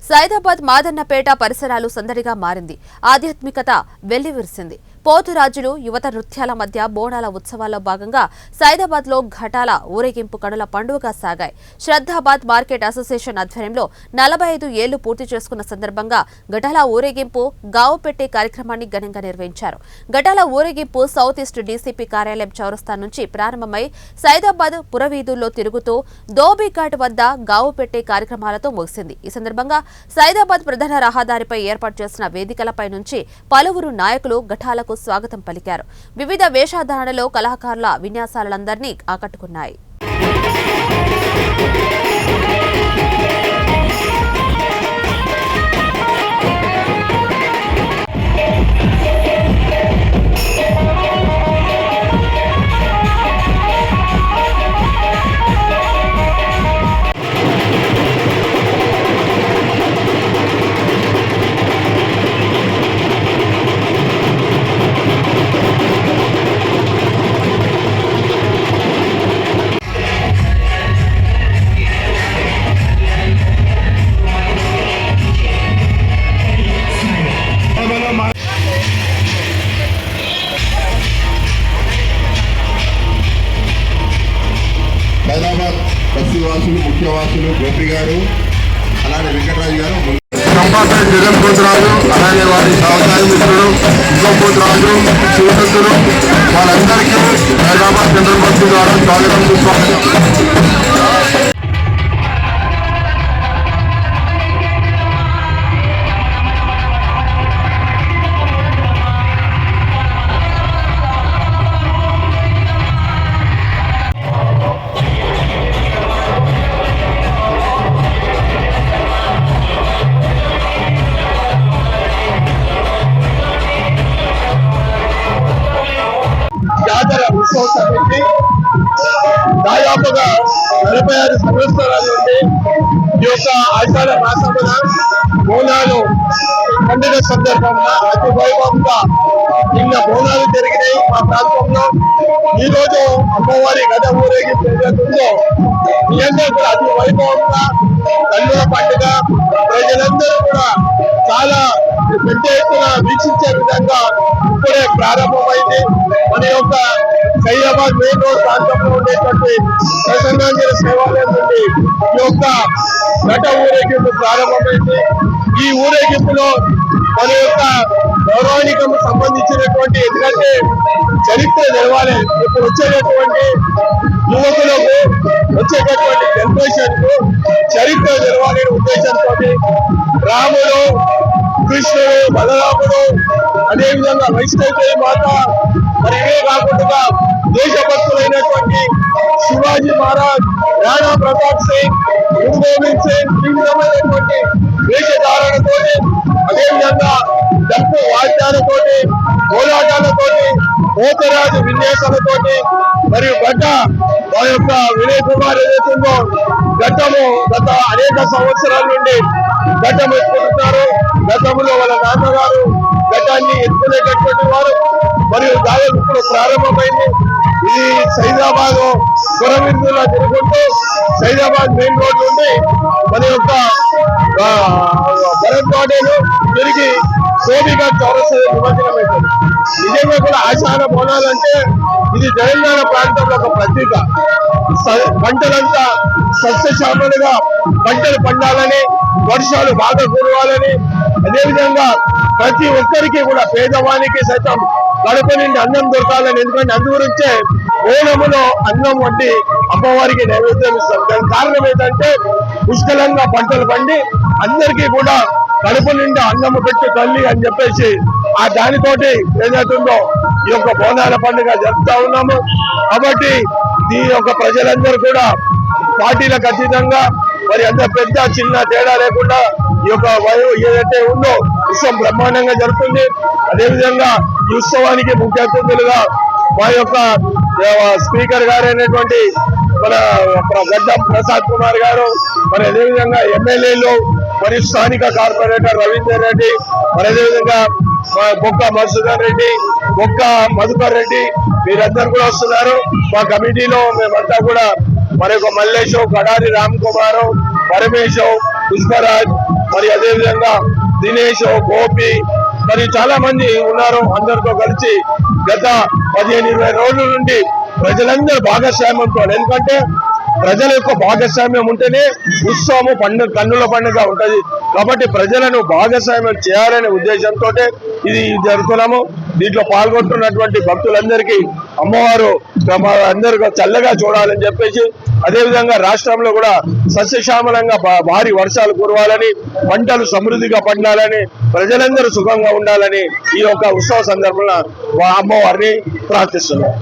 సైదాబాద్ మాదన్నపేట పరిసరాలు సందడిగా మారింది. ఆధ్యాత్మికత వెల్లివిరిసింది. పోతురాజులు యువత నృత్యాల మధ్య బోనాల ఉత్సవాల్లో భాగంగా సైదాబాద్ లో ఘటాల ఊరేగింపు కనుల పండుగగా సాగాయి. శ్రద్ధాబాద్ మార్కెట్ అసోసియేషన్ ఆధ్వర్యంలో 45 ఏళ్లు పూర్తి చేసుకున్న సందర్భంగా ఘటాల ఊరేగింపు గావు పెట్టే కార్యక్రమాన్ని ఘనంగా నిర్వహించారు. ఘటాల ఊరేగింపు సౌత్ ఈస్ట్ డీసీపీ కార్యాలయం చౌరస్తా నుంచి ప్రారంభమై సైదాబాద్ పురవీధుల్లో తిరుగుతూ దోబీఘాట్ వద్ద గావు పెట్టే కార్యక్రమాలతో ముగిసింది. ఈ సందర్భంగా సైదాబాద్ ప్రధాన రహదారిపై ఏర్పాటు చేసిన వేదికలపై నుంచి పలువురు నాయకులు ఘటాలకు స్వాగతం పలికారు. వివిధ వేషధారణలో కళాకారుల విన్యాసాలందరినీ ఆకట్టుకున్నాయి. సైదాబాద్ బస్సీవాసులు ముఖ్యవాసులు గోపి గారు అలానే వెంకటరాజు గారు కంపార్ట్మెంట్ జగన్ పోతురాజు అలానే వారి సహకారి మిత్రుడు పోతురాజు శివశక్తులు వాళ్ళందరికీ సైదాబాద్ జనరల్ బస్సు ద్వారా స్వాగతం చూసుకోవాలి. ఉత్సవ సమితి దాదాపుగా 46 సంవత్సరాల నుండి ఈ యొక్క ఆషాఢ మాసమున బోనాలు పండుగ సందర్భంగా అతి వైభవంగా నిన్న బోనాలు జరిగినాయి. మా ప్రాంతంలో ఈ రోజు అమ్మవారి గద ఊరేగింపు ఏదైతుందో నిజంగా కూడా అతి వైభవంగా కన్నుల పండుగ ప్రజలందరూ కూడా చాలా పెద్ద ఎత్తున వీక్షించే విధంగా ఇప్పుడే ప్రారంభమైంది. మన యొక్క సైదాబాద్ మెయిన్ రోడ్ ప్రాంతంలో ఉండేటువంటి ప్రసన్నాంజన సేవాలయం నుండి ఈ యొక్క ఘట ఊరేగింపు ప్రారంభమైంది. ఈ ఊరేగింపులో మన యొక్క పౌరాణికము సంబంధించినటువంటి ఎందుకంటే చరిత్ర తెలవాలి. ఇప్పుడు వచ్చేటటువంటి యువకులకు వచ్చేటటువంటి జనరేషన్ కు చరిత్ర తెలవాలనే ఉద్దేశంతో రాముడు, కృష్ణుడు, బలరాముడు, అదేవిధంగా వైష్ణవి మాత, మరి ఇవే కాకుండా దేశభక్తులైనటువంటి శివాజీ మహారాజ్, రాణా ప్రతాప్ సింగ్, గురు గోవింద్ సింగ్ ఈ విధమైనటువంటి వేషధారణతో అదేవిధంగా డప్పు వాద్యాలతోటి కోలాటాలతోటి పోతరాజు విన్యాసాలతోటి మరియు గడ్డ మా యొక్క వినయ్ కుమార్ ఏదైతుందో గడ్డము గత అనేక సంవత్సరాల నుండి గడ్డం ఎత్తుకుంటున్నారు. గతంలో వాళ్ళ నాన్నగారు గడ్డాన్ని ఎత్తుకునేటటువంటి వారు మరియు దాదాపు ఇప్పుడు ప్రారంభమైంది. ఇది సైదాబాద్ పురవిందులా తిరుగుతూ సైదాబాద్ మెయిన్ రోడ్ నుండి మన యొక్క భరత్ గార్డెన్ తిరిగి దోబీఘాట్ చౌరస్తా నిమజ్జనం అవుతుంది. నిజంగా కూడా ఆషాఢ బోనాలంటే ఇది తెలంగాణ ప్రాంతంలో ఒక ప్రతీక. పంటలంతా సస్యశ్యామలుగా పంటలు పండాలని, వర్షాలు బాగా కురవాలని, అదేవిధంగా ప్రతి ఒక్కరికి కూడా పేదవానికి సైతం కడుపు నుండి అన్నం దొరకాలని. ఎందుకంటే అందు గురించే ఓణములో అన్నం వంటి అమ్మవారికి నైవేద్యం ఇస్తాం. దానికి కారణం ఏంటంటే పుష్కలంగా పంటలు పండి అందరికీ కూడా కడుపు నిండా అన్నము పెట్టి తల్లి అని చెప్పేసి ఆ దానితోటి ఏదైతుందో ఈ యొక్క బోనాల పండుగ జరుపుతా ఉన్నాము. కాబట్టి ఈ యొక్క ప్రజలందరూ కూడా పార్టీలకు అతీతంగా మరి అంత పెద్ద చిన్న తేడా లేకుండా ఈ యొక్క ఏదైతే ఉందో ఉత్సవం బ్రహ్మాండంగా జరుగుతుంది. అదేవిధంగా ఈ ఉత్సవానికి ముఖ్య అతిథులుగా మా యొక్క స్పీకర్ గారైనటువంటి మన గడ్డం ప్రసాద్ కుమార్ గారు, మరి అదేవిధంగా ఎమ్మెల్యేలు మరియు స్థానిక కార్పొరేటర్ రవీందర్ రెడ్డి, మరి అదేవిధంగా బొక్క మధుసూదన్ రెడ్డి, బొక్క మధుకర్ రెడ్డి వీరందరూ కూడా వస్తున్నారు. మా కమిటీలో మేమంతా కూడా మరి మల్లేశ్, కడారి రామ్ కుమార్, పరమేశ్, పుష్పరాజ్, మరి అదేవిధంగా దినేష్, గోపి మరి చాలా మంది ఉన్నారు. అందరితో కలిసి గత 15-20 రోజుల నుండి ప్రజలందరూ భాగస్వామ్యంతో, ఎందుకంటే ప్రజల యొక్క భాగస్వామ్యం ఉంటేనే ఉత్సవము పండుగ కన్నుల పండుగ ఉంటది. కాబట్టి ప్రజలను భాగస్వామ్యం చేయాలనే ఉద్దేశంతో ఇది జరుపుతున్నాము. దీంట్లో పాల్గొంటున్నటువంటి భక్తులందరికీ అమ్మవారు అందరికీ చల్లగా చూడాలని చెప్పేసి, అదేవిధంగా రాష్ట్రంలో కూడా సస్యశ్యామలంగా భారీ వర్షాలు కురవాలని, పంటలు సమృద్ధిగా పండాలని, ప్రజలందరూ సుఖంగా ఉండాలని ఈ యొక్క ఉత్సవ సందర్భంగా అమ్మవారిని ప్రార్థిస్తున్నాం.